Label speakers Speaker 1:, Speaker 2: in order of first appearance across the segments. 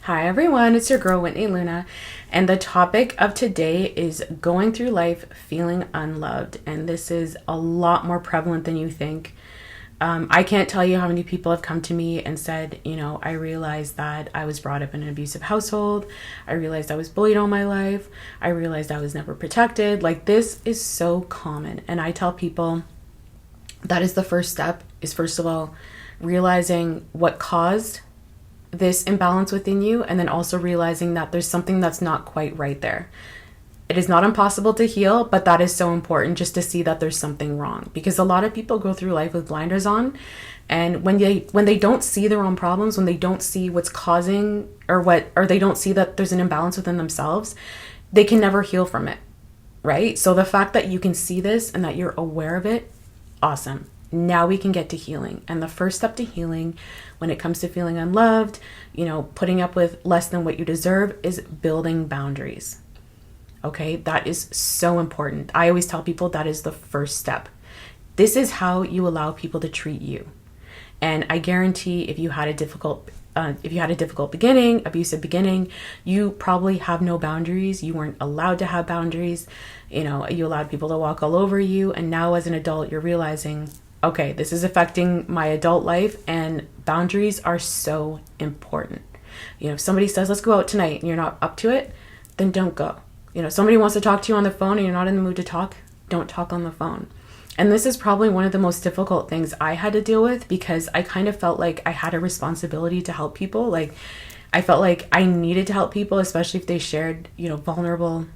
Speaker 1: Hi everyone, it's your girl Whitney Luna, and the topic of today is going through life feeling unloved, and this is a lot more prevalent than you think. I can't tell you how many people have come to me and said, I realized that I was brought up in an abusive household. I realized I was bullied all my life. I realized I was never protected. Like, this is so common, and I tell people that is the first step, is first of all realizing what caused this imbalance within you, and then also realizing that there's something that's not quite right there. It is not impossible to heal, but that is so important, just to see that there's something wrong, because a lot of people go through life with blinders on, and when they don't see their own problems, when they don't see what's causing or they don't see that there's an imbalance within themselves, they can never heal from it, right? So the fact that you can see this and that you're aware of it, awesome. Now we can get to healing. And the first step to healing when it comes to feeling unloved, putting up with less than what you deserve, is building boundaries. Okay, that is so important. I always tell people that is the first step. This is how you allow people to treat you. And I guarantee if you had a difficult beginning, abusive beginning, you probably have no boundaries. You weren't allowed to have boundaries. You allowed people to walk all over you. And now as an adult, you're realizing, okay, this is affecting my adult life, and boundaries are so important. If somebody says, let's go out tonight, and you're not up to it, then don't go. Somebody wants to talk to you on the phone and you're not in the mood to talk, don't talk on the phone. And this is probably one of the most difficult things I had to deal with, because I kind of felt like I had a responsibility to help people. Like, I felt like I needed to help people, especially if they shared, vulnerable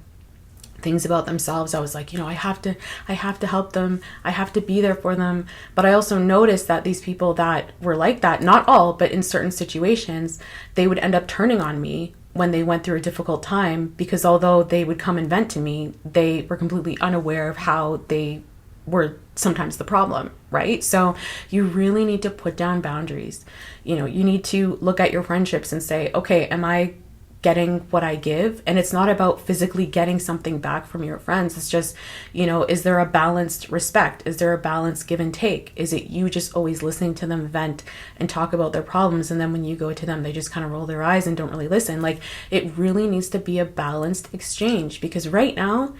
Speaker 1: things about themselves. I was like, I have to help them. I have to be there for them. But I also noticed that these people that were like that, not all, but in certain situations, they would end up turning on me when they went through a difficult time, because although they would come and vent to me, they were completely unaware of how they were sometimes the problem, right? So you really need to put down boundaries. You need to look at your friendships and say, okay, am I getting what I give? And it's not about physically getting something back from your friends. It's just, is there a balanced respect? Is there a balanced give and take? Is it you just always listening to them vent and talk about their problems, and then when you go to them, they just kind of roll their eyes and don't really listen? Like, it really needs to be a balanced exchange, because right now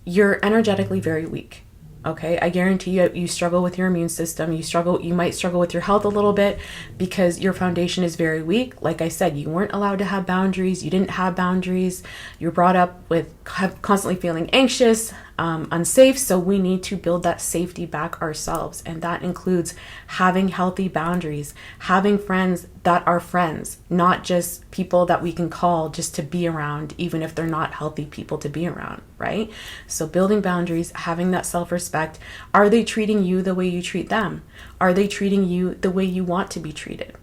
Speaker 1: you're energetically very weak. Okay, I guarantee you struggle with your immune system. You might struggle with your health a little bit, because your foundation is very weak. Like I said, you weren't allowed to have boundaries. You didn't have boundaries. You're brought up with constantly feeling anxious, unsafe. So we need to build that safety back ourselves. And that includes having healthy boundaries, having friends that are friends, not just people that we can call just to be around, even if they're not healthy people to be around, right? So building boundaries, having that self-respect. Are they treating you the way you treat them? Are they treating you the way you want to be treated?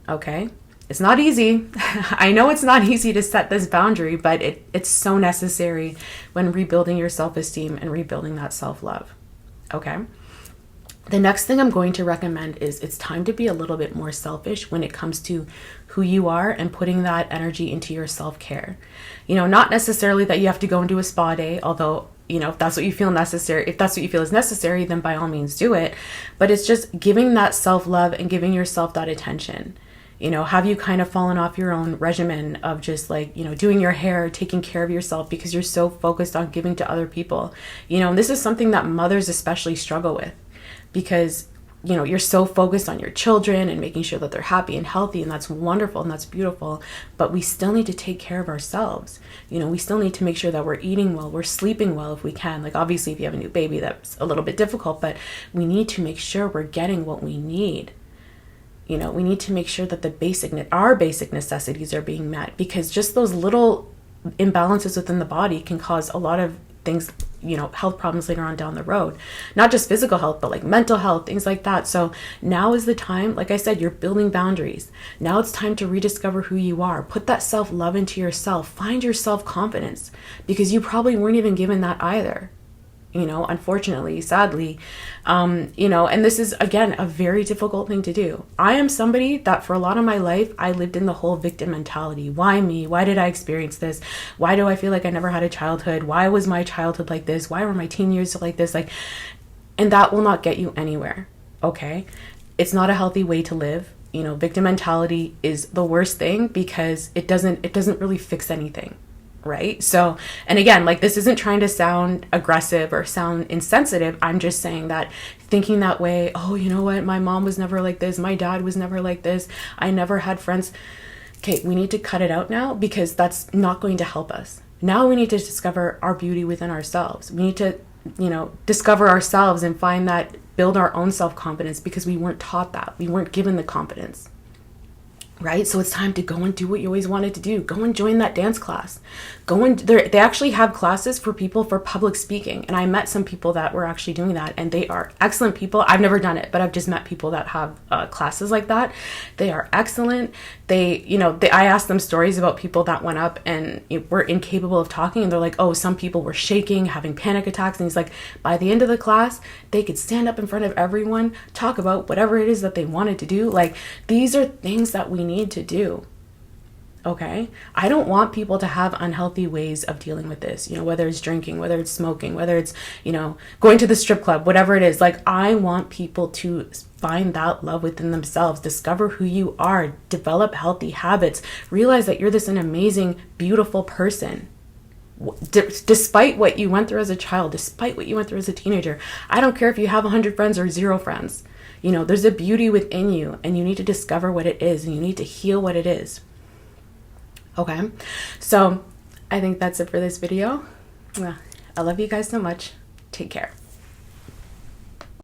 Speaker 1: Okay? It's not easy. I know it's not easy to set this boundary, but it's so necessary when rebuilding your self-esteem and rebuilding that self-love. Okay? The next thing I'm going to recommend is it's time to be a little bit more selfish when it comes to who you are and putting that energy into your self-care. Not necessarily that you have to go and do a spa day, although, if that's what you feel is necessary, then by all means do it. But it's just giving that self-love and giving yourself that attention. Have you kind of fallen off your own regimen of just doing your hair, taking care of yourself, because you're so focused on giving to other people? This is something that mothers especially struggle with, because you're so focused on your children and making sure that they're happy and healthy, and that's wonderful and that's beautiful, but we still need to take care of ourselves. We still need to make sure that we're eating well, we're sleeping well if we can. Like, obviously if you have a new baby, that's a little bit difficult, but we need to make sure we're getting what we need. We need to make sure that our basic necessities are being met, because just those little imbalances within the body can cause a lot of things, health problems later on down the road. Not just physical health, but like mental health, things like that. So now is the time, like I said, you're building boundaries. Now it's time to rediscover who you are. Put that self-love into yourself. Find your self-confidence, because you probably weren't even given that either. Unfortunately, sadly, and this is, again, a very difficult thing to do. I am somebody that for a lot of my life, I lived in the whole victim mentality. Why me? Why did I experience this? Why do I feel like I never had a childhood? Why was my childhood like this? Why were my teen years like this? And that will not get you anywhere. Okay. It's not a healthy way to live. you know, victim mentality is the worst thing because it doesn't really fix anything, right? So, and again, like, this isn't trying to sound aggressive or sound insensitive. I'm just saying that thinking that way, oh, you know what, my mom was never like this, my dad was never like this, I never had friends. Okay, we need to cut it out now, because that's not going to help us. Now we need to discover our beauty within ourselves. We need to, you know, discover ourselves and find that, build our own self-confidence, because we weren't taught that. We weren't given the confidence. Right? So it's time to go and do what you always wanted to do. Go and join that dance class. Go and they actually have classes for people for public speaking. And I met some people that were actually doing that, and they are excellent people. I've never done it, but I've just met people that have classes like that. They are excellent. I asked them stories about people that went up and were incapable of talking. And they're like, oh, some people were shaking, having panic attacks. And he's like, by the end of the class, they could stand up in front of everyone, talk about whatever it is that they wanted to do. Like, these are things that we need to do. Okay? I don't want people to have unhealthy ways of dealing with this, you know, whether it's drinking, whether it's smoking, whether it's, you know, going to the strip club, whatever it is. Like, I want people to find that love within themselves, discover who you are, develop healthy habits, realize that you're an amazing, beautiful person. Despite what you went through as a child, despite what you went through as a teenager. I don't care if you have 100 friends or 0 friends. You know, there's a beauty within you, and you need to discover what it is, and you need to heal what it is. Okay? So I think that's it for this video. I love you guys so much. Take care.